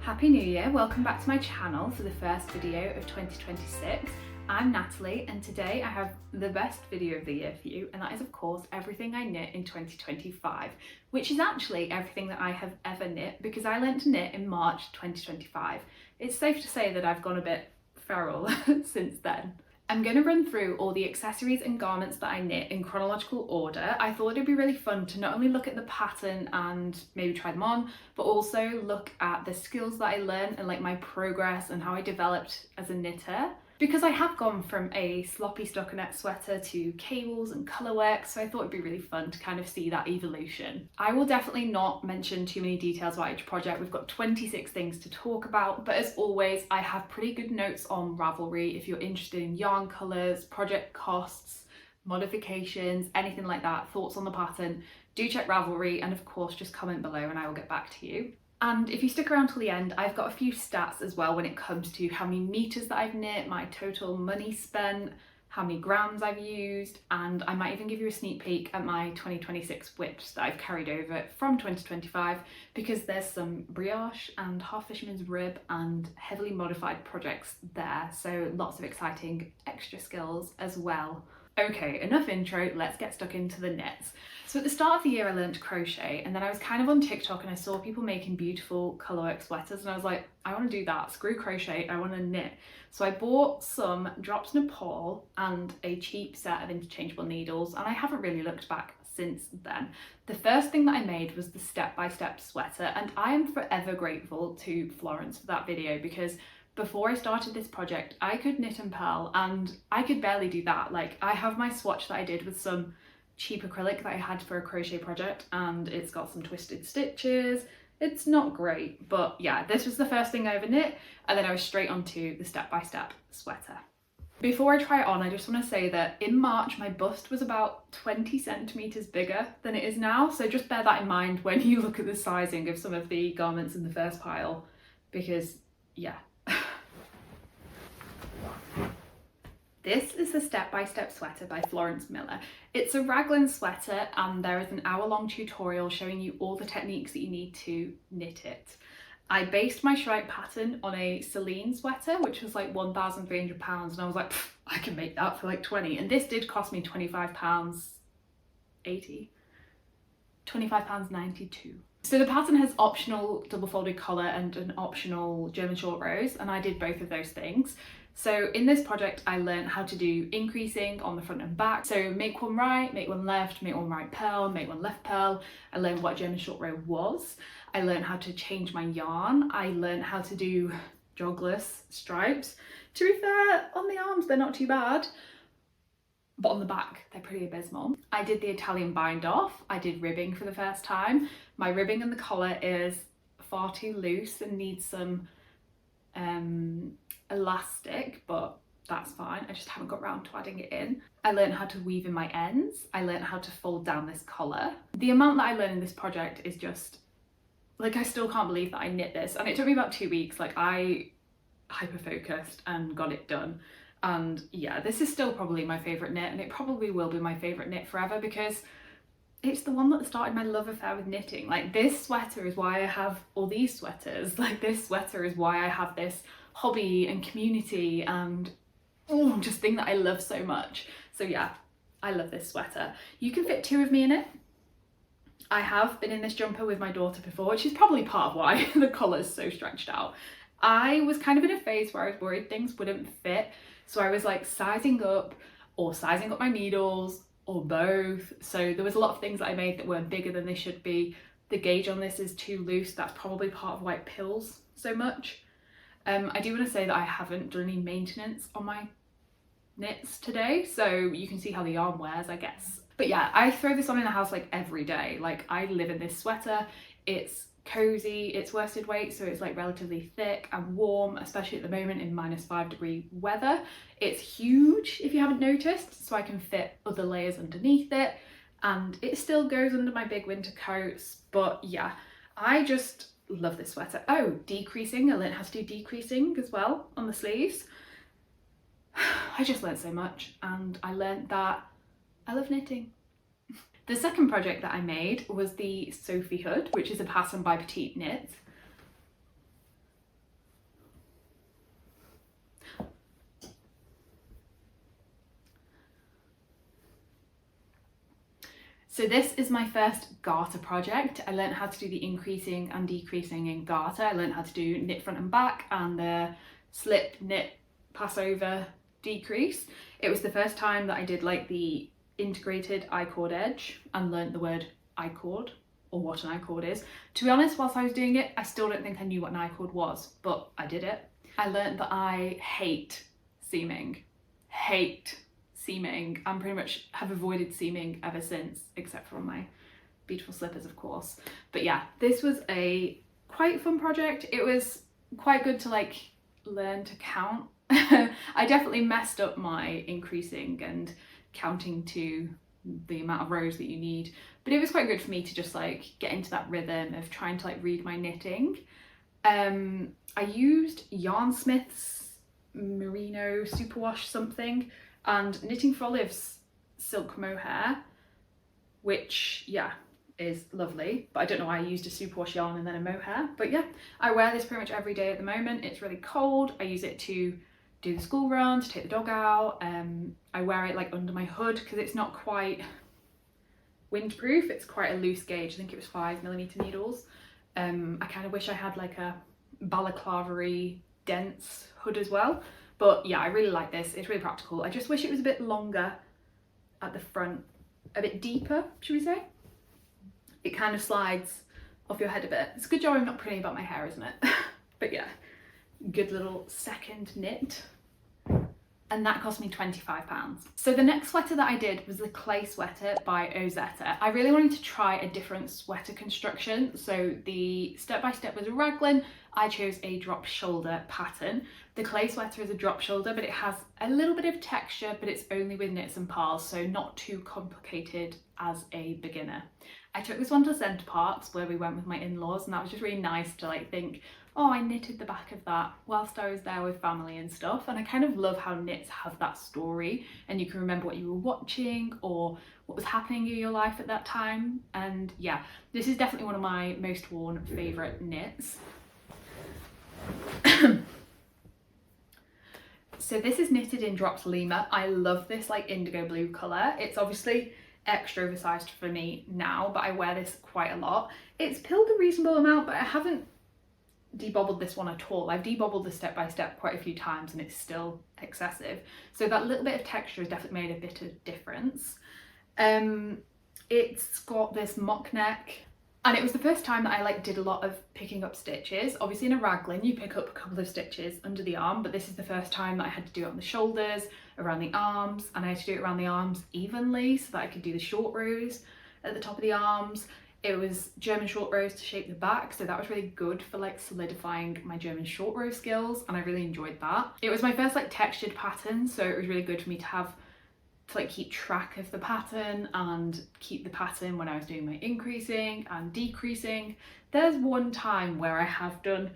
Happy New Year! Welcome back to my channel for the first video of 2026. I'm Natalie and today I have the best video of the year for you, and that is of course everything I knit in 2025, which is actually everything that I have ever knit because I learnt to knit in March 2025. It's safe to say that I've gone a bit feral since then. I'm going to run through all the accessories and garments that I knit in chronological order. I thought it'd be really fun to not only look at the pattern and maybe try them on, but also look at the skills that I learned and like my progress and how I developed as a knitter. Because I have gone from a sloppy stockinette sweater to cables and colourwork, so I thought it'd be really fun to kind of see that evolution. I will definitely not mention too many details about each project. We've got 26 things to talk about, but as always, I have pretty good notes on Ravelry if you're interested in yarn colours, project costs, modifications, anything like that, thoughts on the pattern. Do check Ravelry and of course just comment below and I will get back to you. And if you stick around till the end, I've got a few stats as well when it comes to how many meters that I've knit, my total money spent, how many grams I've used, and I might even give you a sneak peek at my 2026 whips that I've carried over from 2025 because there's some brioche and half fisherman's rib and heavily modified projects there, so lots of exciting extra skills as well. Okay, enough intro, let's get stuck into the knits. So at the start of the year I learned to crochet, and then I was kind of on TikTok and I saw people making beautiful colourwork sweaters and I was like, I want to do that, screw crochet, I want to knit. So I bought some drops Nepal and a cheap set of interchangeable needles, and I haven't really looked back since then. The first thing that I made was the step-by-step sweater, and I am forever grateful to Florence for that video because before I started this project, I could knit and purl and I could barely do that. Like, I have my swatch that I did with some cheap acrylic that I had for a crochet project and it's got some twisted stitches. It's not great, but yeah, this was the first thing I ever knit, and then I was straight onto the step-by-step sweater. Before I try it on, I just want to say that in March my bust was about 20 centimeters bigger than it is now, so just bear that in mind when you look at the sizing of some of the garments in the first pile, because yeah. This is the step-by-step sweater by Florence Miller. It's a raglan sweater and there is an hour-long tutorial showing you all the techniques that you need to knit it. I based my stripe pattern on a Celine sweater, which was like £1,300, and I was like, I can make that for like 20. And this did cost me £25.80, £25.92. So the pattern has optional double-folded collar and an optional German short rows, and I did both of those things. So in this project, I learned how to do increasing on the front and back. So make one right, make one left, make one right purl, make one left purl. I learned what German short row was. I learned how to change my yarn. I learned how to do jogless stripes. To be fair, on the arms, they're not too bad, but on the back, they're pretty abysmal. I did the Italian bind off. I did ribbing for the first time. My ribbing in the collar is far too loose and needs some elastic, but that's fine. I just haven't got around to adding it in. I learned how to weave in my ends. I learned how to fold down this collar. The amount that I learned in this project is just, like, I still can't believe that I knit this, and it took me about 2 weeks. Like, I hyper-focused and got it done. And yeah, this is still probably my favourite knit, and it probably will be my favourite knit forever because it's the one that started my love affair with knitting. Like, this sweater is why I have all these sweaters. Like, this sweater is why I have this hobby and community and just thing that I love so much. So yeah, I love this sweater. You can fit 2 of me in it. I have been in this jumper with my daughter before, which is probably part of why the collar's so stretched out. I was kind of in a phase where I was worried things wouldn't fit, so I was like sizing up or sizing up my needles or both. So there was a lot of things that I made that weren't bigger than they should be. The gauge on this is too loose. That's probably part of why it pills so much. I do want to say that I haven't done any maintenance on my knits today, so you can see how the yarn wears, I guess. But yeah, I throw this on in the house like every day. Like, I live in this sweater. It's cozy, it's worsted weight, so it's like relatively thick and warm, especially at the moment in -5-degree weather. It's huge if you haven't noticed, so I can fit other layers underneath it, and it still goes under my big winter coats. But yeah, I just love this sweater. Oh, decreasing. I learned how to do decreasing as well on the sleeves. I just learned so much, and I learned that I love knitting. The second project that I made was the Sophie hood, which is a pattern by Petite Knits. So this is my first garter project. I learned how to do the increasing and decreasing in garter. I learned how to do knit front and back and the slip, knit, pass over, decrease. It was the first time that I did like the integrated I-cord edge and learnt the word I-cord, or what an I-cord is. To be honest, whilst I was doing it, I still don't think I knew what an I-cord was, but I did it. I learnt that I hate seaming. Hate seaming, and pretty much have avoided seaming ever since, except for on my beautiful slippers, of course. But yeah, this was a quite fun project. It was quite good to like learn to count. I definitely messed up my increasing and counting to the amount of rows that you need, but it was quite good for me to just like get into that rhythm of trying to like read my knitting. I used Yarn Smith's merino superwash something and Knitting for Olive's silk mohair, which yeah is lovely, but I don't know why I used a superwash yarn and then a mohair. But yeah, I wear this pretty much every day at the moment. It's really cold. I use it to do the school run, to take the dog out. I wear it like under my hood because it's not quite windproof. It's quite a loose gauge. I think it was 5mm needles. I kind of wish I had like a balaclava-y dense hood as well. But yeah, I really like this. It's really practical. I just wish it was a bit longer at the front, a bit deeper, should we say? It kind of slides off your head a bit. It's a good job I'm not printing about my hair, isn't it? But yeah, good little second knit. And that cost me £25. So the next sweater that I did was the clay sweater by Aosta. I really wanted to try a different sweater construction. So the step-by-step was a raglan. I chose a drop shoulder pattern. The clay sweater is a drop shoulder, but it has a little bit of texture, but it's only with knits and purls, so not too complicated as a beginner. I took this one to Centre Parks where we went with my in-laws, and that was just really nice to like think, oh, I knitted the back of that whilst I was there with family and stuff. And I kind of love how knits have that story and you can remember what you were watching or what was happening in your life at that time. And yeah, this is definitely one of my most worn favourite knits. So this is knitted in drops Lumme. I love this like indigo blue colour. It's obviously extra oversized for me now, but I wear this quite a lot. It's pilled a reasonable amount, but I haven't debobbled this one at all. I've debobbled the step by step quite a few times and it's still excessive. So that little bit of texture has definitely made a bit of difference. It's got this mock neck, and it was the first time that I like did a lot of picking up stitches. Obviously in a raglan you pick up a couple of stitches under the arm, but this is the first time that I had to do it on the shoulders, around the arms, and I had to do it around the arms evenly so that I could do the short rows at the top of the arms. It was German short rows to shape the back, so that was really good for like solidifying my German short row skills, and I really enjoyed that. It was my first like textured pattern, so it was really good for me to have to like keep track of the pattern and keep the pattern when I was doing my increasing and decreasing. There's one time where I have done,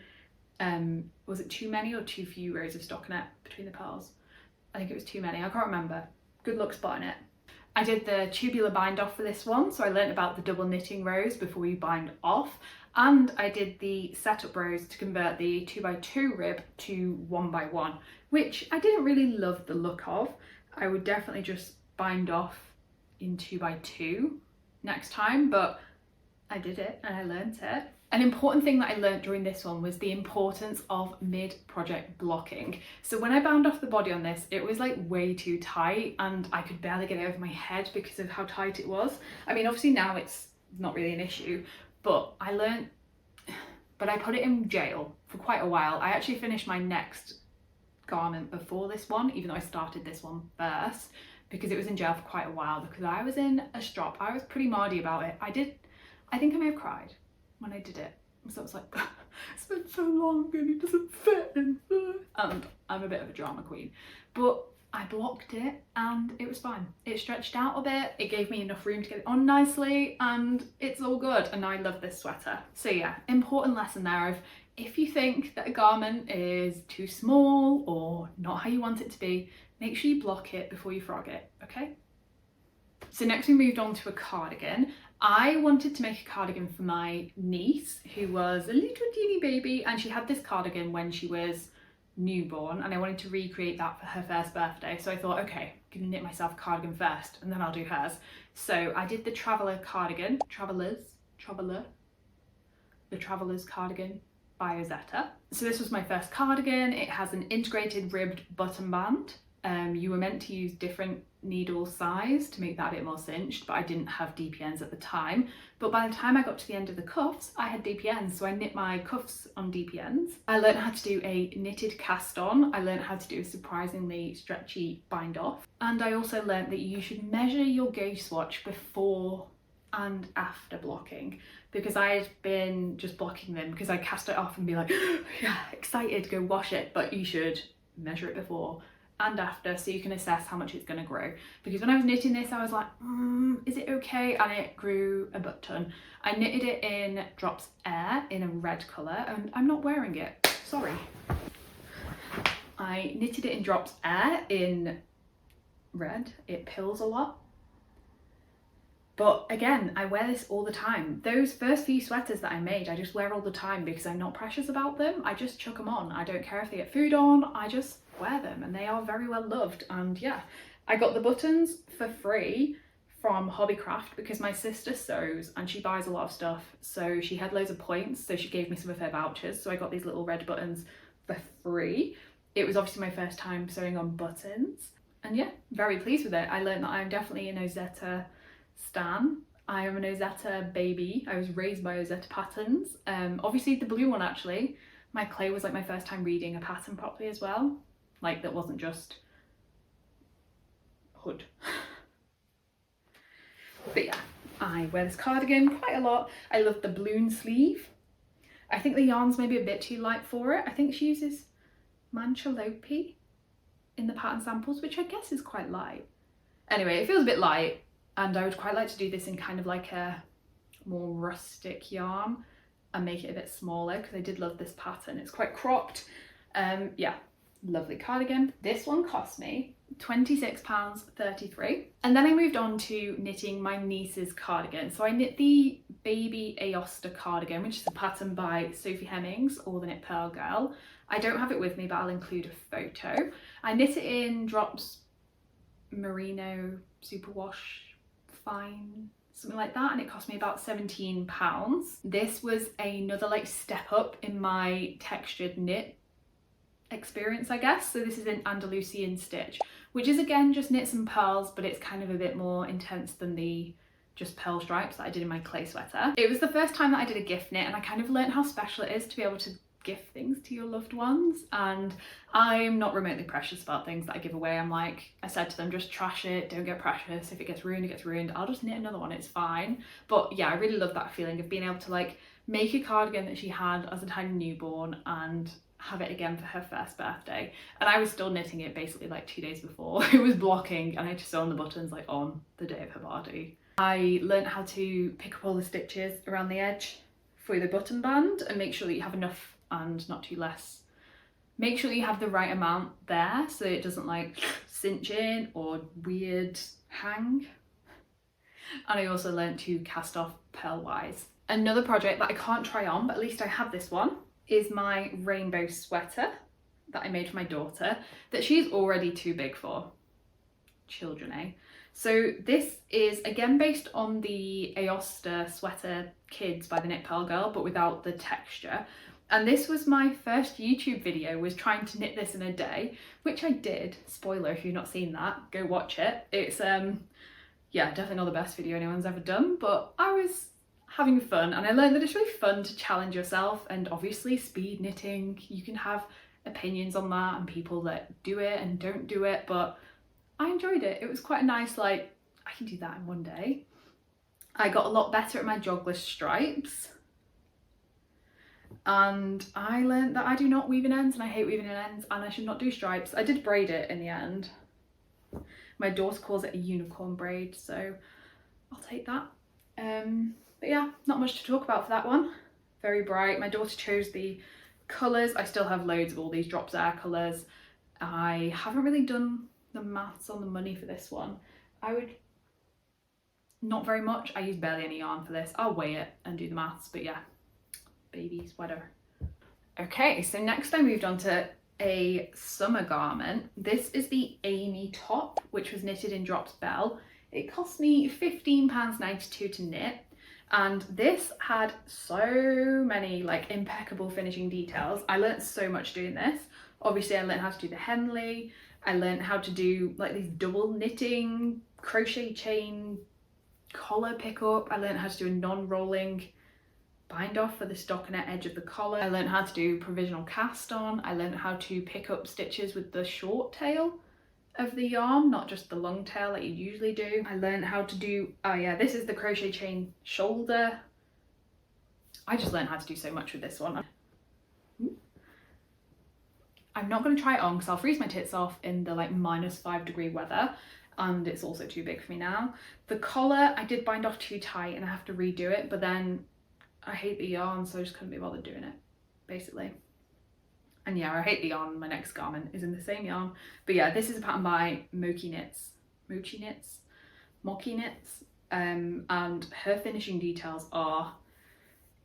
was it too many or too few rows of stockinette between the purls? I think it was too many, I can't remember. Good luck spotting it. I did the tubular bind off for this one, so I learned about the double knitting rows before you bind off, and I did the setup rows to convert the 2x2 rib to 1x1, which I didn't really love the look of. I would definitely just bind off in 2x2 next time, but I did it and I learned it. An important thing that I learned during this one was the importance of mid-project blocking. So when I bound off the body on this, it was like way too tight and I could barely get it over my head because of how tight it was. I mean, obviously now it's not really an issue, but I put it in jail for quite a while. I actually finished my next garment before this one, even though I started this one first, because it was in jail for quite a while because I was in a strop. I was pretty Maude about it. I think I may have cried when I did it. So I was like, it's been so long and it doesn't fit and I'm a bit of a drama queen. But I blocked it and it was fine. It stretched out a bit, it gave me enough room to get it on nicely, and it's all good, and I love this sweater. So yeah, important lesson there of if you think that a garment is too small or not how you want it to be, make sure you block it before you frog it, okay? So next we moved on to a cardigan. I wanted to make a cardigan for my niece, who was a little teeny baby, and she had this cardigan when she was newborn, and I wanted to recreate that for her first birthday. So I thought, okay, I'm gonna knit myself a cardigan first and then I'll do hers. So I did the traveller cardigan, the traveller's cardigan by Aosta. So this was my first cardigan. It has an integrated ribbed button band. You were meant to use different needle size to make that a bit more cinched, but I didn't have DPNs at the time. But by the time I got to the end of the cuffs, I had DPNs, so I knit my cuffs on DPNs. I learned how to do a knitted cast on. I learned how to do a surprisingly stretchy bind off. And I also learned that you should measure your gauge swatch before and after blocking, because I had been just blocking them because I cast it off and be like, yeah, excited to go wash it, but you should measure it before and after so you can assess how much it's going to grow. Because when I was knitting this, I was like, is it okay? And it grew a butt ton. I knitted it in Drops Air in a red colour, and I'm not wearing it, sorry. I knitted it in Drops Air in red. It pills a lot. But again, I wear this all the time. Those first few sweaters that I made, I just wear all the time because I'm not precious about them. I just chuck them on. I don't care if they get food on, I just wear them, and they are very well loved. And yeah, I got the buttons for free from Hobbycraft because my sister sews and she buys a lot of stuff. So she had loads of points, so she gave me some of her vouchers. So I got these little red buttons for free. It was obviously my first time sewing on buttons. And yeah, very pleased with it. I learned that I'm definitely an Aosta stan. I am an Aosta baby. I was raised by Aosta patterns. Obviously the blue one, actually. My clay was like my first time reading a pattern properly as well. Like that wasn't just hood. But yeah, I wear this cardigan quite a lot. I love the balloon sleeve. I think the yarn's maybe a bit too light for it. I think she uses Manchalope in the pattern samples, which I guess is quite light. Anyway, it feels a bit light. And I would quite like to do this in kind of like a more rustic yarn and make it a bit smaller because I did love this pattern. It's quite cropped. Yeah, lovely cardigan. This one cost me £26.33. And then I moved on to knitting my niece's cardigan. So I knit the baby Aosta cardigan, which is a pattern by Sophie Hemmings, or the Knit Pearl Girl. I don't have it with me, but I'll include a photo. I knit it in Drops Merino Superwash Fine, something like that, and it cost me about £17. This was another like step up in my textured knit experience, I guess. So this is an Andalusian stitch, which is again just knits and pearls, but it's kind of a bit more intense than the just pearl stripes that I did in my clay sweater. It was the first time that I did a gift knit, and I kind of learned how special it is to be able to gift things to your loved ones. And I'm not remotely precious about things that I give away. I'm like, I said to them, just trash it, don't get precious. If it gets ruined, it gets ruined. I'll just knit another one, it's fine. But yeah, I really love that feeling of being able to like make a cardigan that she had as a tiny newborn and have it again for her first birthday. And I was still knitting it basically like 2 days before. It was blocking and I had to sew on the buttons like on the day of her party. I learned how to pick up all the stitches around the edge for the button band and make sure that you have enough and not too less. Make sure that you have the right amount there so it doesn't like cinch in or weird hang. And I also learned to cast off pearlwise. Another project that I can't try on, but at least I have this one, is my rainbow sweater that I made for my daughter that she's already too big for. Children, eh? So this is again based on the Aosta sweater Kids by the Knit Pearl Girl, but without the texture. And this was my first YouTube video, was trying to knit this in a day, which I did. Spoiler, if you've not seen that, go watch it. It's yeah, definitely not the best video anyone's ever done, but I was having fun and I learned that it's really fun to challenge yourself. And obviously speed knitting, you can have opinions on that and people that do it and don't do it, but I enjoyed it. It was quite a nice, like, I can do that in one day. I got a lot better at my jogless stripes. And I learned that I do not weave in ends and I hate weaving in ends and I should not do stripes. I did braid it in the end. My daughter calls it a unicorn braid, so I'll take that. But yeah, not much to talk about for that one. Very bright. My daughter chose the colours. I still have loads of all these Drops Air colours. I haven't really done the maths on the money for this one. I would, not very much. I use barely any yarn for this. I'll weigh it and do the maths, but yeah. Baby sweater. Okay, so next I moved on to a summer garment. This is the Amy top, which was knitted in Drops Belle It cost me £15.92 to knit, and this had so many like impeccable finishing details. I learnt so much doing this. Obviously I learned how to do the Henley, I learned how to do like these double knitting, crochet chain, collar pickup. I learned how to do a non-rolling bind off for the stockinette edge of the collar. I learned how to do provisional cast on. I learned how to pick up stitches with the short tail of the yarn, not just the long tail that you usually do. I learned how to do, oh yeah, this is the crochet chain shoulder. I just learned how to do so much with this one. I'm not going to try it on because I'll freeze my tits off in the like -5 degree weather, and it's also too big for me now. The collar I did bind off too tight and I have to redo it, but then I hate the yarn, so I just couldn't be bothered doing it, basically. And yeah, I hate the yarn. My next garment is in the same yarn. But yeah, this is a pattern by Mochi Knits, and her finishing details are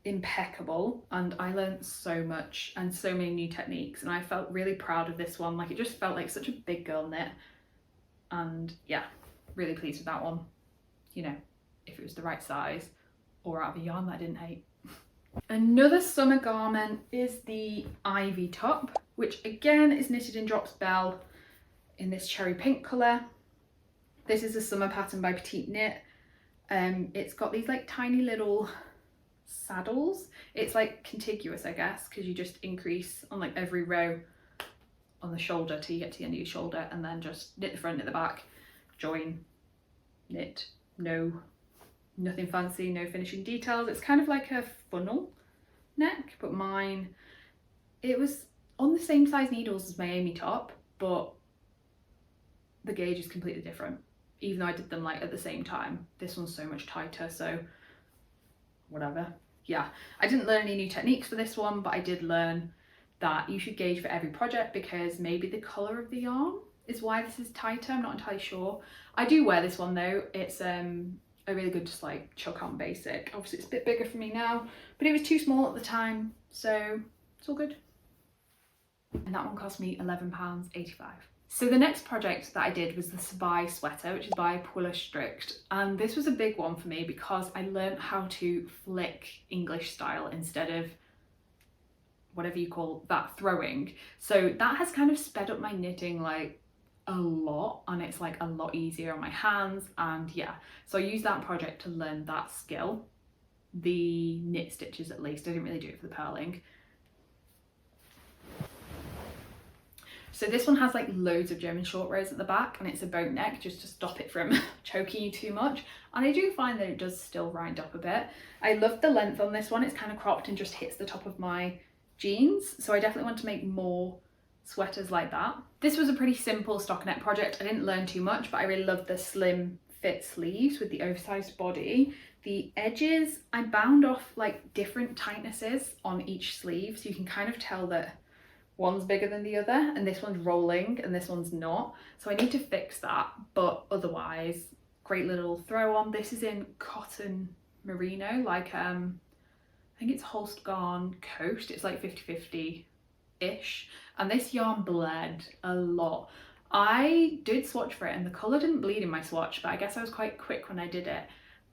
impeccable, and I learned so much and so many new techniques, and I felt really proud of this one. Like, it just felt like such a big girl knit, and yeah, really pleased with that one. You know, if it was the right size or out of a yarn that I didn't hate. Another summer garment is the Ivy top, which again is knitted in Drops Belle in this cherry pink colour. This is a summer pattern by Petite Knit. It's got these like tiny little saddles. It's like contiguous, I guess, because you just increase on like every row on the shoulder till you get to the end of your shoulder, and then just knit the front, knit the back, join, knit. Nothing fancy, no finishing details. It's kind of like a funnel neck, but mine, it was on the same size needles as my Amy top, but the gauge is completely different, even though I did them like at the same time. This one's so much tighter, so whatever. Yeah, I didn't learn any new techniques for this one, but I did learn that you should gauge for every project, because maybe the colour of the yarn is why this is tighter. I'm not entirely sure. I do wear this one though. It's a really good just like chuck on basic. Obviously it's a bit bigger for me now, but it was too small at the time, so it's all good. And that one cost me £11.85. So the next project that I did was the Sabai sweater, which is by Puller Strict, and this was a big one for me because I learned how to flick English style instead of whatever you call that, throwing. So that has kind of sped up my knitting like a lot, and it's like a lot easier on my hands. And yeah, so I used that project to learn that skill, the knit stitches at least. I didn't really do it for the purling. So this one has like loads of German short rows at the back, and it's a boat neck just to stop it from choking you too much, and I do find that it does still rind up a bit. I love the length on this one. It's kind of cropped and just hits the top of my jeans, so I definitely want to make more sweaters like that. This was a pretty simple stockinette project. I didn't learn too much, but I really loved the slim fit sleeves with the oversized body. The edges, I bound off like different tightnesses on each sleeve, so you can kind of tell that one's bigger than the other, and this one's rolling and this one's not, so I need to fix that. But otherwise, great little throw on. This is in cotton merino, like I think it's Holst Garn Coast. It's like 50-50 ish, and this yarn bled a lot. I did swatch for it and the colour didn't bleed in my swatch, but I guess I was quite quick when I did it.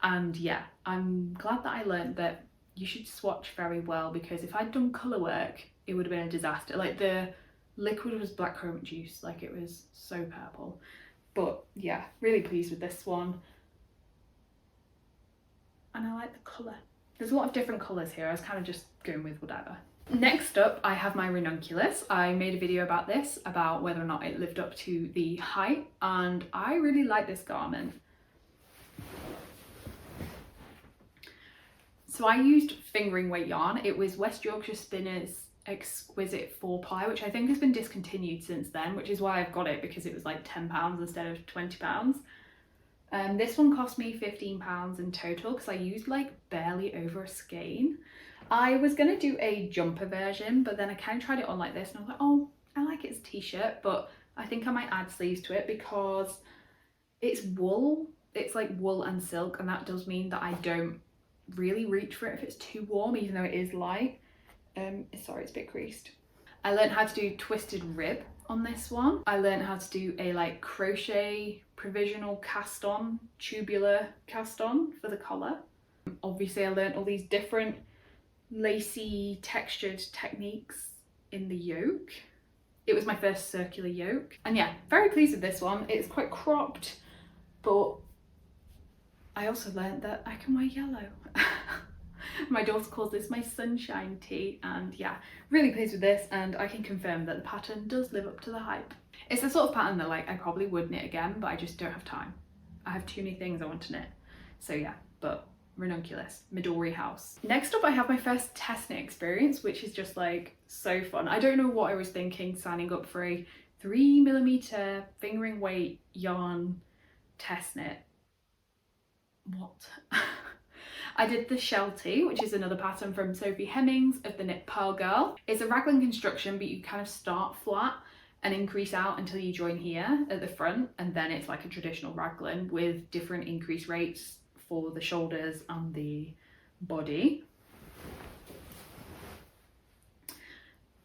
And yeah, I'm glad that I learned that you should swatch very well, because if I'd done colour work, it would have been a disaster. Like, the liquid was black chroma juice, like it was so purple. But yeah, really pleased with this one, and I like the colour. There's a lot of different colours here. I was kind of just going with whatever. Next up, I have my Ranunculus. I made a video about this, about whether or not it lived up to the hype, and I really like this garment. So I used fingering weight yarn. It was West Yorkshire Spinners Exquisite 4-ply, which I think has been discontinued since then, which is why I've got it, because it was like £10 instead of £20. This one cost me £15 in total, because I used like barely over a skein. I was going to do a jumper version, but then I kind of tried it on like this and I was like, oh, I like it as a t-shirt, but I think I might add sleeves to it because it's wool. It's like wool and silk, and that does mean that I don't really reach for it if it's too warm, even though it is light. Sorry, it's a bit creased. I learned how to do twisted rib on this one. I learned how to do a like crochet provisional cast on, tubular cast on for the collar. Obviously I learned all these different lacy textured techniques in the yoke. It was my first circular yoke, and yeah, very pleased with this one. It's quite cropped, but I also learned that I can wear yellow. My daughter calls this my sunshine tee, and yeah, really pleased with this, and I can confirm that the pattern does live up to the hype. It's the sort of pattern that like I probably would knit again, but I just don't have time. I have too many things I want to knit. So yeah, but Ranunculus, Midori House. Next up I have my first test knit experience, which is just like so fun. I don't know what I was thinking signing up for a 3mm fingering weight yarn test knit. What? I did the shell tee, which is another pattern from Sophie Hemmings of the Knit Pearl Girl. It's a raglan construction, but you kind of start flat and increase out until you join here at the front, and then it's like a traditional raglan with different increase rates for the shoulders and the body.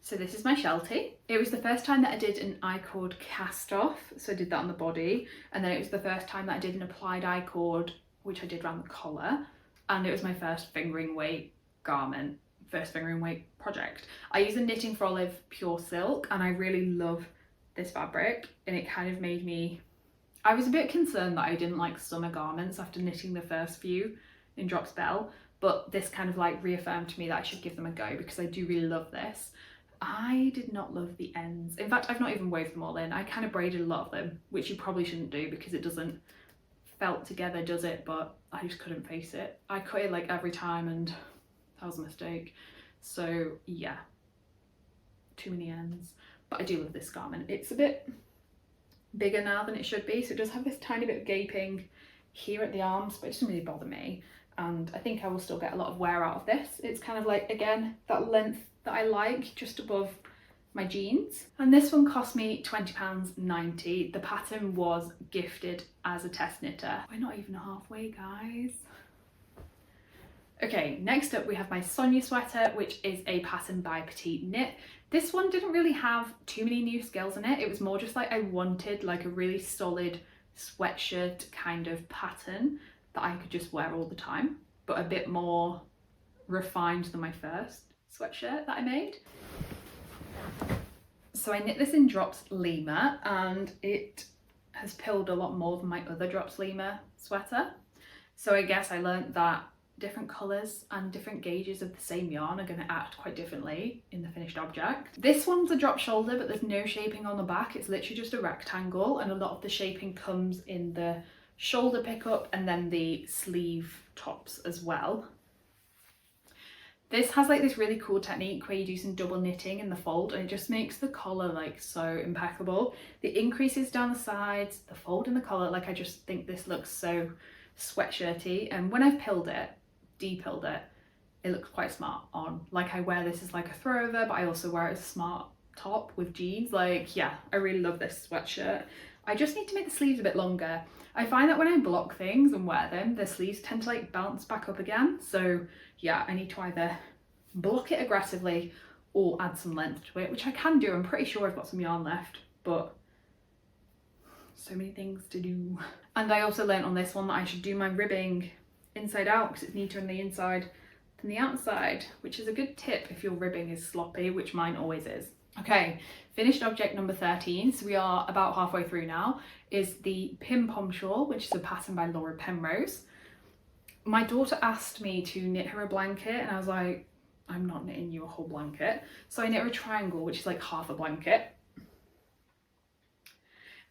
So this is my shell tee. It was the first time that I did an I-cord cast off, so I did that on the body, and then it was the first time that I did an applied I-cord, which I did around the collar, and it was my first fingering weight garment, first fingering weight project. I use a Knitting for Olive pure silk, and I really love this fabric, and it kind of made me, I was a bit concerned that I didn't like summer garments after knitting the first few in Drops Bell, but this kind of like reaffirmed to me that I should give them a go, because I do really love this. I did not love the ends. In fact, I've not even woved them all in. I kind of braided a lot of them, which you probably shouldn't do because it doesn't felt together, does it? But I just couldn't face it. I cut it like every time, and that was a mistake. So yeah, too many ends. But I do love this garment. It's a bit bigger now than it should be, so it does have this tiny bit of gaping here at the arms, but it doesn't really bother me, and I think I will still get a lot of wear out of this. It's kind of like, again, that length that I like, just above my jeans. And this one cost me £20.90. The pattern was gifted as a test knitter. We're not even halfway, guys. Okay, next up we have my Sonja sweater, which is a pattern by Petite Knit. This one didn't really have too many new skills in it. It was more just like I wanted like a really solid sweatshirt kind of pattern that I could just wear all the time, but a bit more refined than my first sweatshirt that I made. So I knit this in Drops Lumme, and it has pilled a lot more than my other Drops Lumme sweater. So I guess I learned that different colours and different gauges of the same yarn are going to act quite differently in the finished object. This one's a drop shoulder, but there's no shaping on the back. It's literally just a rectangle, and a lot of the shaping comes in the shoulder pickup and then the sleeve tops as well. This has like this really cool technique where you do some double knitting in the fold, and it just makes the collar like so impeccable. The increases down the sides, the fold in the collar, like I just think this looks so sweatshirty, and when I've pilled it, de-pilled it, it looks quite smart on. Like I wear this as like a throwover, but I also wear it as a smart top with jeans. Like yeah, I really love this sweatshirt. I just need to make the sleeves a bit longer. I find that when I block things and wear them, the sleeves tend to like bounce back up again. So yeah, I need to either block it aggressively or add some length to it, which I can do. I'm pretty sure I've got some yarn left, but so many things to do. And I also learned on this one that I should do my ribbing inside out because it's neater on the inside than the outside, which is a good tip if your ribbing is sloppy, which mine always is. Okay, finished object number 13, so we are about halfway through now, is the Pimpom shawl, which is a pattern by Laura Penrose. My daughter asked me to knit her a blanket, and I was like, I'm not knitting you a whole blanket. So I knit her a triangle, which is like half a blanket.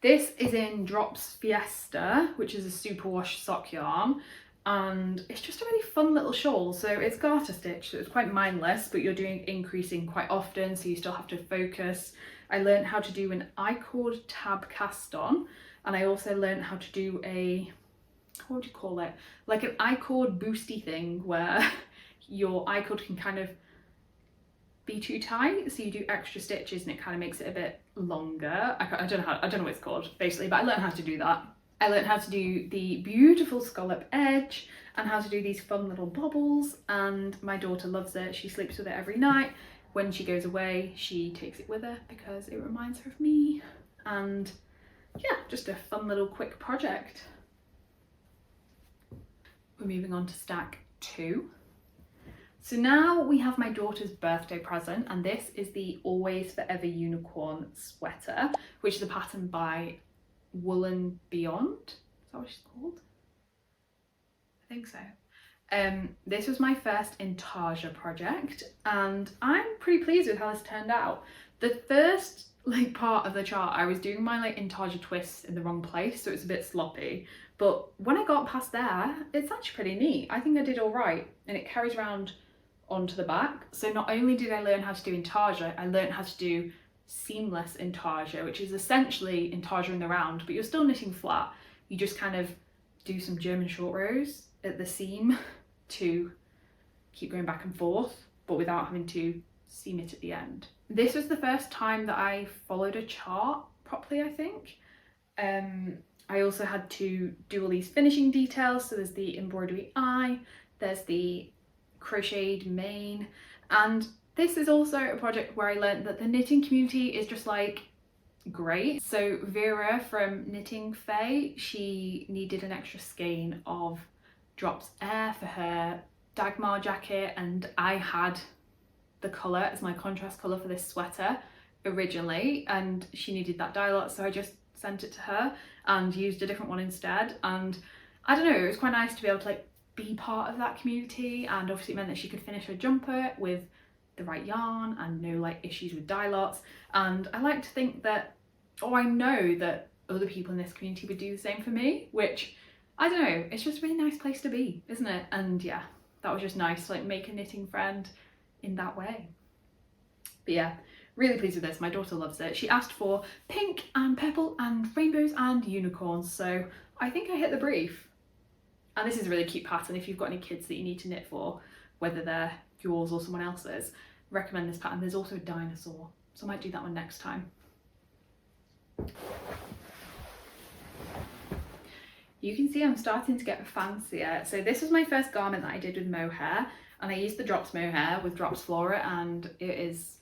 This is in Drops Fiesta, which is a superwash sock yarn, and it's just a really fun little shawl. So it's garter stitch, so it's quite mindless, but you're doing increasing quite often, so you still have to focus. I learned how to do an I-cord tab cast on, and I also learned how to do a, what would you call it, like an I-cord boosty thing where your I-cord can kind of be too tight, so you do extra stitches and it kind of makes it a bit longer. I don't know what it's called basically, but I learned how to do that. I learned how to do the beautiful scallop edge and how to do these fun little bobbles, and my daughter loves it. She sleeps with it every night, when she goes away, she takes it with her because it reminds her of me. And yeah, just a fun little quick project. We're moving on to stack 2. So now we have my daughter's birthday present, and this is the Always Forever Unicorn sweater, which is a pattern by Woolen Beyond. Is that what she's called? I think so. This was my first intarsia project, and I'm pretty pleased with how this turned out. The first part of the chart, I was doing my intarsia twists in the wrong place, so it's a bit sloppy. But when I got past there, it's actually pretty neat. I think I did all right, and it carries around onto the back. So not only did I learn how to do intarsia, I learned how to do seamless intarsia, which is essentially intarsia in the round, but you're still knitting flat. You just kind of do some German short rows at the seam to keep going back and forth, but without having to seam it at the end. This was the first time that I followed a chart properly, I think. I also had to do all these finishing details. So there's the embroidery eye, there's the crocheted mane, and this is also a project where I learned that the knitting community is just great. So Vera from Knitting Faye, she needed an extra skein of Drops Air for her Dagmar jacket, and I had the colour as my contrast colour for this sweater originally, and she needed that dye lot, so I just sent it to her and used a different one instead. And I don't know, it was quite nice to be able to be part of that community, and obviously it meant that she could finish her jumper with the right yarn and no issues with dye lots. And I like to think that, or I know that other people in this community would do the same for me, which I don't know, it's just a really nice place to be, isn't it? And yeah, that was just nice to make a knitting friend in that way. But yeah, really pleased with this. My daughter loves it. She asked for pink and purple and rainbows and unicorns, so I think I hit the brief. And this is a really cute pattern if you've got any kids that you need to knit for, whether they're yours or someone else's. Recommend this pattern. There's also a dinosaur, so I might do that one next time. You can see I'm starting to get fancier. So this was my first garment that I did with mohair, and I used the Drops mohair with Drops Flora, and it is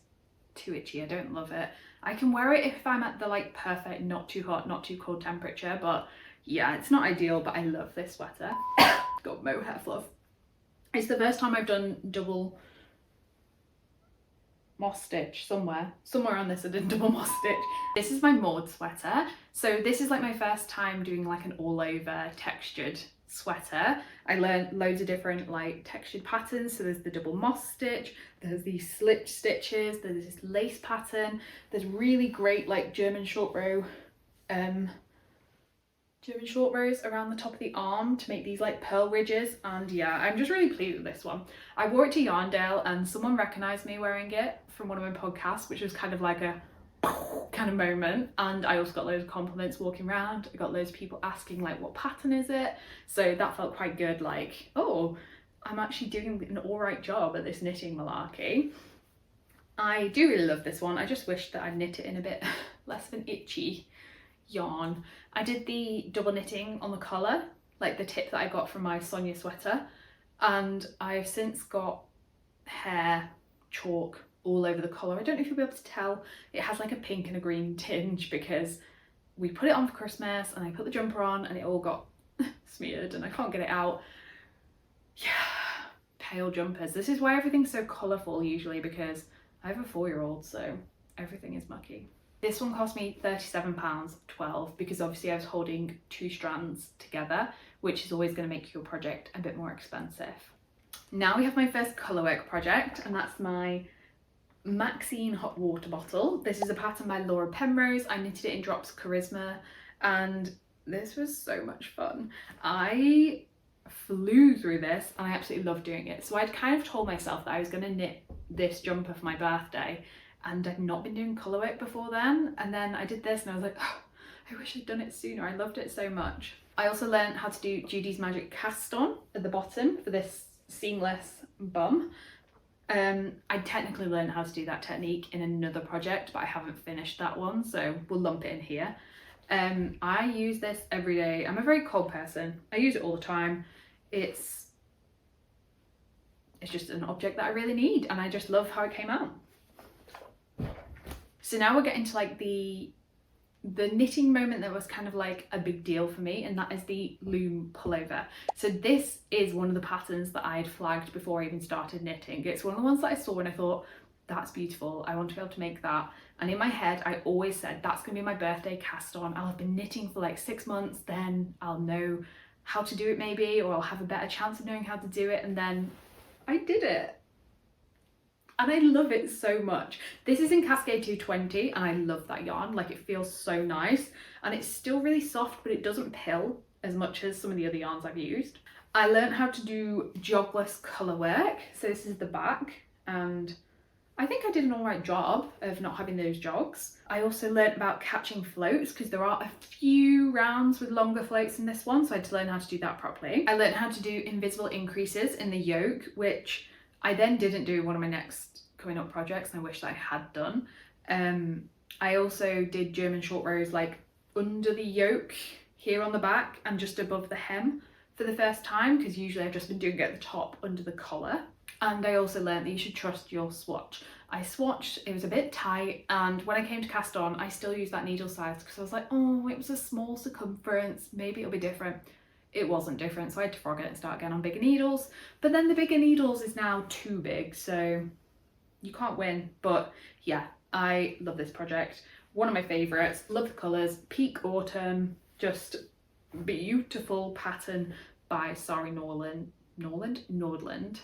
too itchy. I don't love it. I can wear it if I'm at the perfect, not too hot, not too cold temperature, but yeah, it's not ideal, but I love this sweater. Got mohair fluff. It's the first time I've done double moss stitch somewhere on this. I did double moss stitch. This is my Maude sweater. So this is my first time doing an all over textured sweater. I learned loads of different textured patterns. So there's the double moss stitch, there's these slip stitches, there's this lace pattern, there's really great German short row around the top of the arm to make these pearl ridges. And yeah, I'm just really pleased with this one. I wore it to Yarndale and someone recognized me wearing it from one of my podcasts, which was kind of a kind of moment. And I also got loads of compliments walking around. I got loads of people asking what pattern is it, so that felt quite good, oh, I'm actually doing an all right job at this knitting malarkey. I do really love this one. I just wish that I'd knit it in a bit less of an itchy yarn. I did the double knitting on the collar, the tip that I got from my Sonja sweater, and I've since got hair chalk all over the collar. I don't know if you'll be able to tell, it has a pink and a green tinge because we put it on for Christmas and I put the jumper on and it all got smeared and I can't get it out. Yeah, pale jumpers. This is why everything's so colourful usually, because I have a 4-year-old, so everything is mucky. This one cost me £37.12 because obviously I was holding 2 strands together, which is always going to make your project a bit more expensive. Now we have my first colourwork project, and that's my Maxine hot water bottle. This is a pattern by Laura Penrose. I knitted it in Drops Charisma, and this was so much fun. I flew through this and I absolutely loved doing it. So I'd kind of told myself that I was going to knit this jumper for my birthday, and I'd not been doing colourwork before then, and then I did this and I was oh, I wish I'd done it sooner. I loved it so much. I also learned how to do Judy's Magic cast on at the bottom for this seamless bum. I technically learned how to do that technique in another project, but I haven't finished that one, so we'll lump it in here. I use this every day. I'm a very cold person. I use it all the time. It's just an object that I really need, and I just love how it came out. So now we're getting to like the knitting moment that was kind of like a big deal for me, and that is the Lumme pullover. So this is one of the patterns that I had flagged before I even started knitting. It's one of the ones that I saw and I thought, that's beautiful, I want to be able to make that. And in my head I always said that's gonna be my birthday cast on. I'll have been knitting for like 6 months, then I'll know how to do it maybe, or I'll have a better chance of knowing how to do it. And then I did it. And I love it so much. This is in Cascade 220 and I love that yarn. Like, it feels so nice and it's still really soft, but it doesn't pill as much as some of the other yarns I've used. I learned how to do jogless colour work. So this is the back, and I think I did an alright job of not having those jogs. I also learned about catching floats because there are a few rounds with longer floats in this one, so I had to learn how to do that properly. I learned how to do invisible increases in the yoke, which I then didn't do one of my next coming up projects, and I wish that I had done. I also did German short rows like under the yoke here on the back and just above the hem for the first time, because usually I've just been doing it at the top under the collar. And I also learned that you should trust your swatch. I swatched, it was a bit tight, and when I came to cast on I still used that needle size because I was like, oh, it was a small circumference, maybe it'll be different. It wasn't different, so I had to frog it and start again on bigger needles. But then the bigger needles is now too big, so you can't win. But yeah, I love this project. One of my favourites, love the colours. Peak Autumn, just beautiful pattern by Sari Nordland.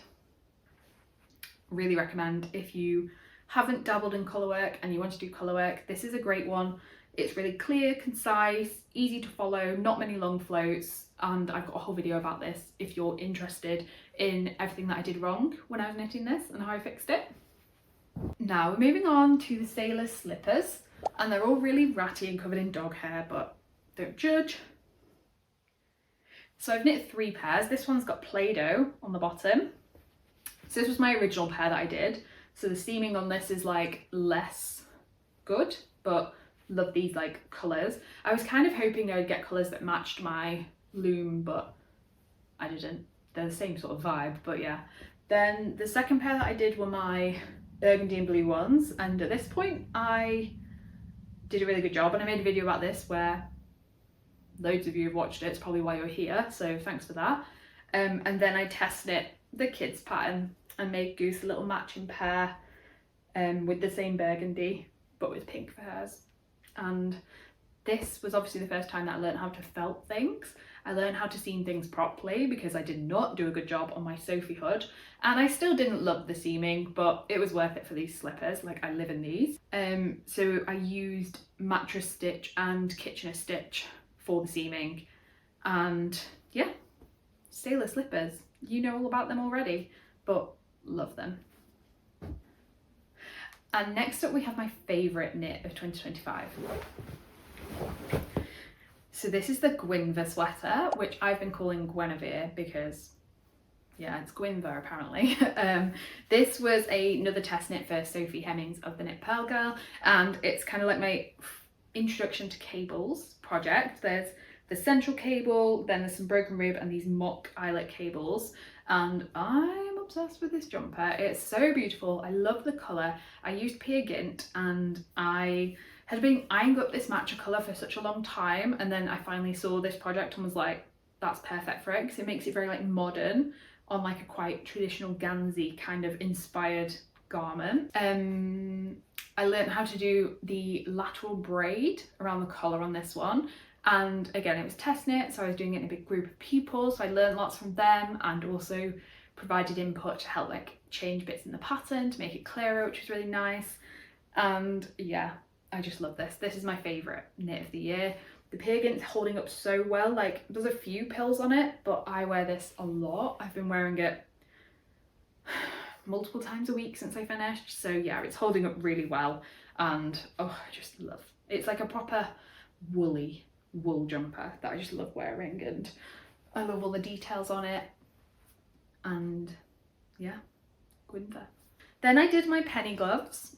Really recommend if you haven't dabbled in colourwork and you want to do colourwork, this is a great one. It's really clear, concise, easy to follow, not many long floats, and I've got a whole video about this if you're interested in everything that I did wrong when I was knitting this and how I fixed it. Now we're moving on to the sailor slippers, and they're all really ratty and covered in dog hair, but don't judge. So I've knit 3 pairs. This one's got Play-Doh on the bottom. So this was my original pair that I did. So the seaming on this is like less good, but love these like colours. I was kind of hoping I'd get colours that matched my loom, but I didn't. They're the same sort of vibe, but yeah. Then the second pair that I did were my burgundy and blue ones, and at this point I did a really good job, and I made a video about this where loads of you have watched it. It's probably why you're here, so thanks for that. And then I test knit the kids pattern and made Goose a little matching pair with the same burgundy but with pink for hers. And this was obviously the first time that I learned how to felt things. I learned how to seam things properly because I did not do a good job on my Sophie hood, and I still didn't love the seaming, but it was worth it for these slippers. Like, I live in these. So I used mattress stitch and Kitchener stitch for the seaming, and yeah, sailor slippers. You know all about them already, but love them. And next up we have my favourite knit of 2025. So this is the Gwynver sweater, which I've been calling Gwynver because, yeah, it's Gwynver apparently. This was another test knit for Sophie Hemmings of the Knit Pearl Girl, and it's kind of like my introduction to cables project. There's the central cable, then there's some broken rib and these mock eyelet cables, and I'm obsessed with this jumper. It's so beautiful. I love the colour. I used Peer Gynt, and I had been eyeing up this matcha colour for such a long time, and then I finally saw this project and was like, that's perfect for it, because it makes it very like modern on like a quite traditional Gansey kind of inspired garment. I learned how to do the lateral braid around the collar on this one, and again it was test knit, so I was doing it in a big group of people, so I learned lots from them and also provided input to help like change bits in the pattern to make it clearer, which was really nice. And yeah, I just love this. This is my favourite knit of the year. The Peer Gynt's holding up so well. Like, there's a few pills on it, but I wear this a lot. I've been wearing it multiple times a week since I finished. So yeah, it's holding up really well. And oh, I just love, it's like a proper woolly wool jumper that I just love wearing, and I love all the details on it. And yeah, Gwynver. Then I did my penny gloves.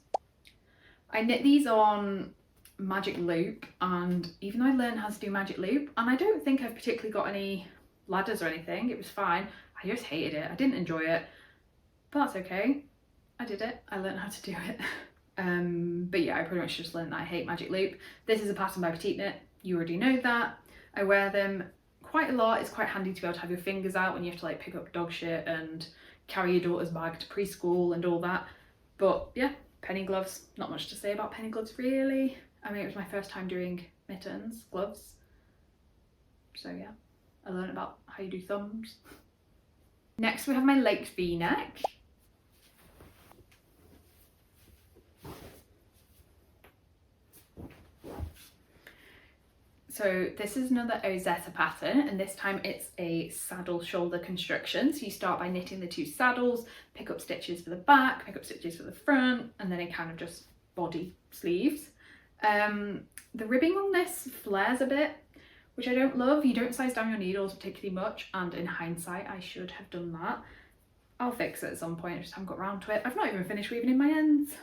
I knit these on magic loop, and even though I learned how to do magic loop, and I don't think I've particularly got any ladders or anything, it was fine. I just hated it. I didn't enjoy it, but that's okay. I did it. I learned how to do it. But yeah, I pretty much just learned that I hate magic loop. This is a pattern by Petite Knit, you already know that. I wear them quite a lot. It's quite handy to be able to have your fingers out when you have to like pick up dog shit and carry your daughter's bag to preschool and all that. But yeah, penny gloves, not much to say about penny gloves really. I mean, it was my first time doing mittens, gloves. So yeah, I learned about how you do thumbs. Next we have my Lake V-neck. So this is another Aosta pattern, and this time it's a saddle shoulder construction. So you start by knitting the two saddles, pick up stitches for the back, pick up stitches for the front, and then it kind of just body sleeves. The ribbing on this flares a bit, which I don't love. You don't size down your needles particularly much, and in hindsight I should have done that. I'll fix it at some point, I just haven't got around to it. I've not even finished weaving in my ends.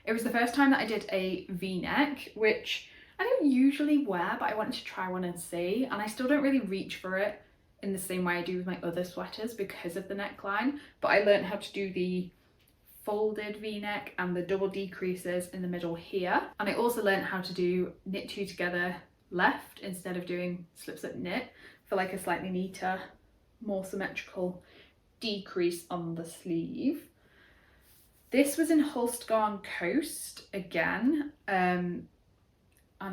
It was the first time that I did a V-neck, which I don't usually wear, but I wanted to try one and see, and I still don't really reach for it in the same way I do with my other sweaters because of the neckline. But I learned how to do the folded V-neck and the double decreases in the middle here, and I also learned how to do knit two together left instead of doing slip slip knit for like a slightly neater, more symmetrical decrease on the sleeve. This was in Hulstgarn Coast again, and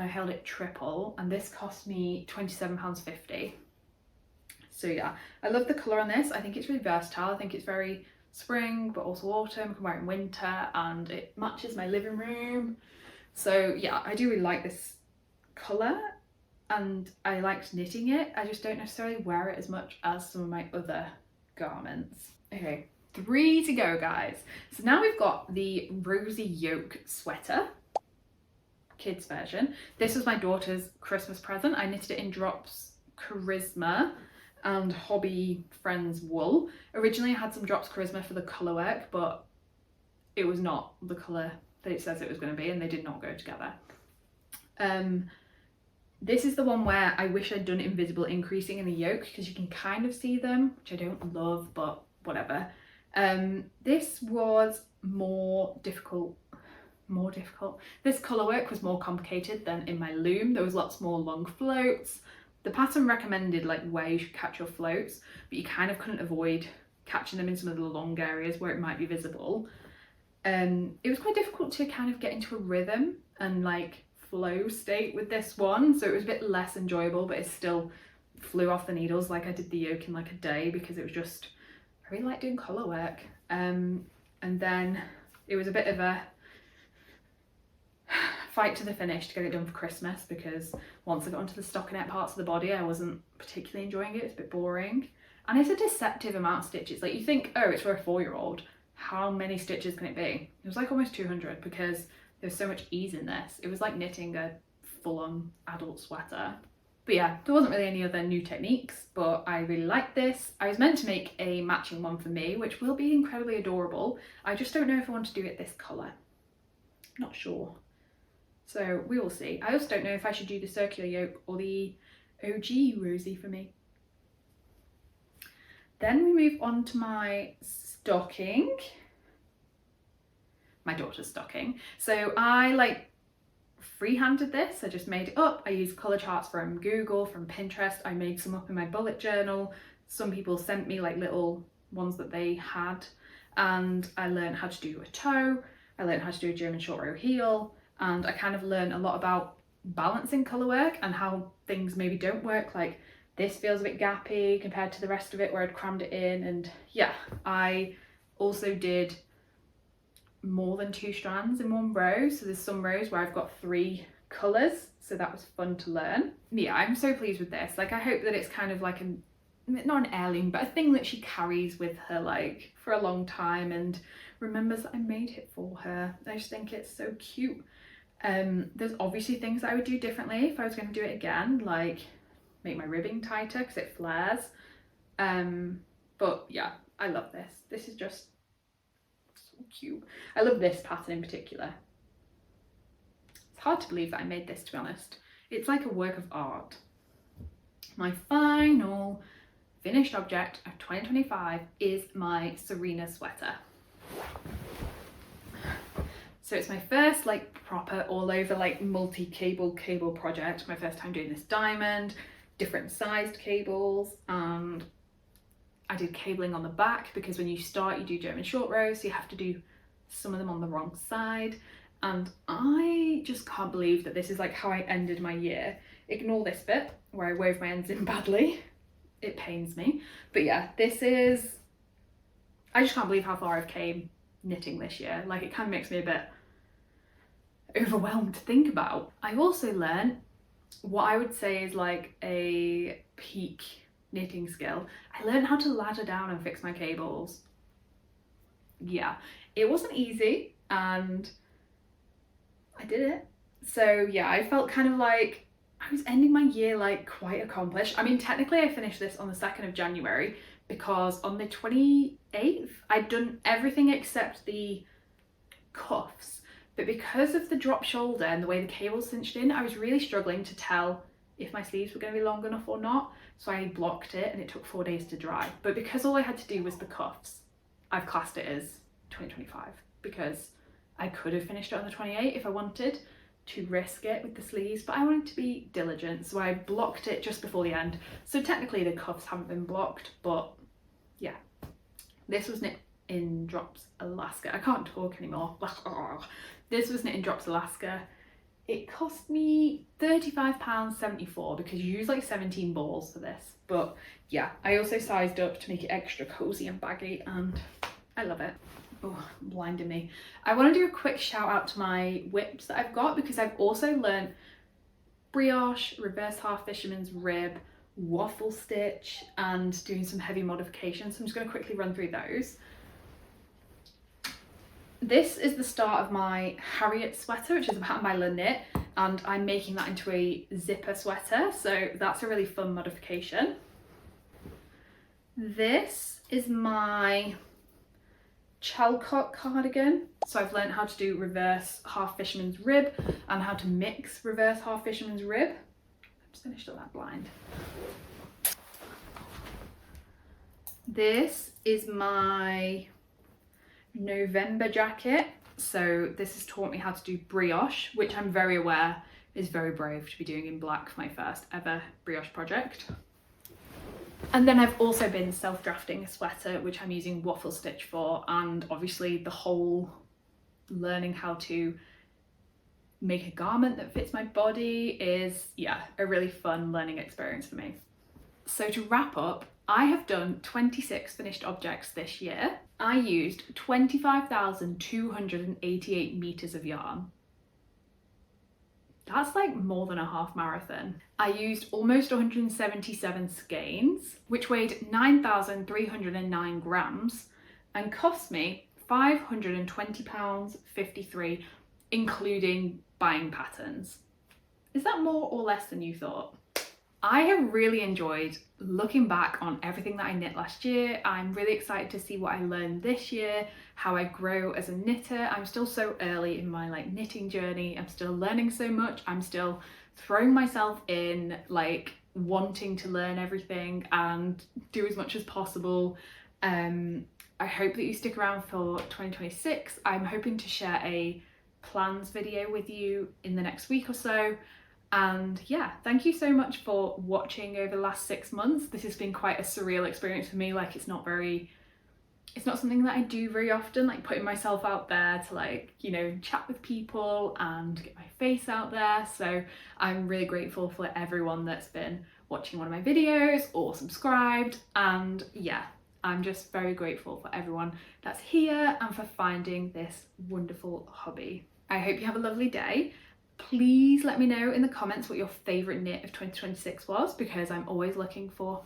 I held it triple, and this cost me £27.50. So yeah, I love the colour on this. I think it's really versatile. I think it's very spring but also autumn. I can wear it in winter and it matches my living room. So yeah, I do really like this colour and I liked knitting it. I just don't necessarily wear it as much as some of my other garments. Okay, 3 to go, guys. So now we've got the Rosie yoke sweater, kids version. This was my daughter's Christmas present. I knitted it in Drops Charisma and Hobby Friends wool. Originally I had some Drops Charisma for the Colourwork, but it was not the colour that it says it was going to be, and they did not go together. This is the one where I wish I'd done invisible increasing in the yoke, because you can kind of see them, which I don't love, but whatever. This was more difficult. This colourwork was more complicated than in my loom. There was lots more long floats. The pattern recommended like where you should catch your floats, but you kind of couldn't avoid catching them in some of the long areas where it might be visible. It was quite difficult to kind of get into a rhythm and like flow state with this one, so it was a bit less enjoyable, but it still flew off the needles like I did the yoke in like a day, because it was just, I really like doing colour work. And then it was a bit of a fight to the finish to get it done for Christmas, because once I got onto the stockinette parts of the body I wasn't particularly enjoying it. It's a bit boring, and it's a deceptive amount of stitches. Like you think, oh, it's for a 4-year-old, how many stitches can it be? It was like almost 200, because there's so much ease in this. It was like knitting a full-on adult sweater. But yeah, there wasn't really any other new techniques, but I really liked this. I was meant to make a matching one for me, which will be incredibly adorable. I just don't know if I want to do it this colour. Not sure. So we will see. I also don't know if I should do the circular yoke or the OG Rosie for me. Then we move on to my stocking. My daughter's stocking. So I like freehanded this. I just made it up. I used colour charts from Google, from Pinterest. I made some up in my bullet journal. Some people sent me like little ones that they had, and I learned how to do a toe. I learned how to do a German short row heel, and I kind of learned a lot about balancing colour work and how things maybe don't work. Like this feels a bit gappy compared to the rest of it where I'd crammed it in. And yeah, I also did more than 2 strands in one row, so there's some rows where I've got 3 colours, so that was fun to learn. Yeah, I'm so pleased with this. Like I hope that it's kind of like not an heirloom, but a thing that she carries with her like for a long time and remembers that I made it for her. I just think it's so cute. There's obviously things that I would do differently if I was going to do it again, like make my ribbing tighter because it flares. But yeah, I love this. This is just so cute. I love this pattern in particular. It's hard to believe that I made this, to be honest. It's like a work of art. My final finished object of 2025 is my Sirena sweater. So it's my first like proper all over like multi-cable project. My first time doing this diamond, different sized cables, and I did cabling on the back because when you start you do German short row, so you have to do some of them on the wrong side. And I just can't believe that this is like how I ended my year. Ignore this bit where I wove my ends in badly. It pains me. But yeah, this is, I just can't believe how far I've came knitting this year. Like it kind of makes me a bit overwhelmed to think about. I also learned what I would say is like a peak knitting skill. I learned how to ladder down and fix my cables. Yeah, it wasn't easy and I did it. So yeah, I felt kind of like I was ending my year like quite accomplished. I mean, technically I finished this on the 2nd of January because on the 28th I'd done everything except the cuffs. But because of the drop shoulder and the way the cable's cinched in, I was really struggling to tell if my sleeves were going to be long enough or not. So I blocked it and it took 4 days to dry. But because all I had to do was the cuffs, I've classed it as 2025 because I could have finished it on the 28th if I wanted to risk it with the sleeves, but I wanted to be diligent, so I blocked it just before the end. So technically the cuffs haven't been blocked, but yeah. This was knit in Drops Alaska. I can't talk anymore. This was knit in Drops Alaska. It cost me £35.74 because you use like 17 balls for this. But yeah, I also sized up to make it extra cozy and baggy and I love it. Oh, blinding me. I want to do a quick shout out to my whips that I've got because I've also learned brioche, reverse half fisherman's rib, waffle stitch and doing some heavy modifications. So I'm just going to quickly run through those. This is the start of my Harriet sweater, which is a pattern by Lumme, and I'm making that into a zipper sweater. So that's a really fun modification. This is my Chalcot cardigan. So I've learned how to do reverse half fisherman's rib and how to mix reverse half fisherman's rib. I just finished up that blind. This is my November jacket. So this has taught me how to do brioche, which I'm very aware is very brave to be doing in black for my first ever brioche project. And then I've also been self-drafting a sweater, which I'm using waffle stitch for, and obviously the whole learning how to make a garment that fits my body is, yeah, a really fun learning experience for me. So to wrap up, I have done 26 finished objects this year. I used 25,288 meters of yarn. That's like more than a half marathon. I used almost 177 skeins, which weighed 9,309 grams and cost me £520.53, including buying patterns. Is that more or less than you thought? I have really enjoyed looking back on everything that I knit last year. I'm really excited to see what I learned this year, how I grow as a knitter. I'm still so early in my like knitting journey. I'm still learning so much. I'm still throwing myself in, like wanting to learn everything and do as much as possible. I hope that you stick around for 2026. I'm hoping to share a plans video with you in the next week or so. And yeah, thank you so much for watching over the last 6 months. This has been quite a surreal experience for me. Like it's not something that I do very often, like putting myself out there to like, you know, chat with people and get my face out there. So I'm really grateful for everyone that's been watching one of my videos or subscribed. And yeah, I'm just very grateful for everyone that's here and for finding this wonderful hobby. I hope you have a lovely day. Please let me know in the comments what your favourite knit of 2026 was, because I'm always looking for,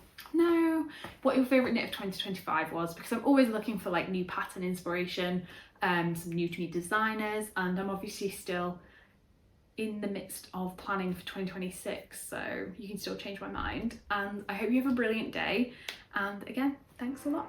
what your favourite knit of 2025 was, because I'm always looking for like new pattern inspiration, some new to me designers, and I'm obviously still in the midst of planning for 2026, so you can still change my mind. And I hope you have a brilliant day, and again, thanks a lot.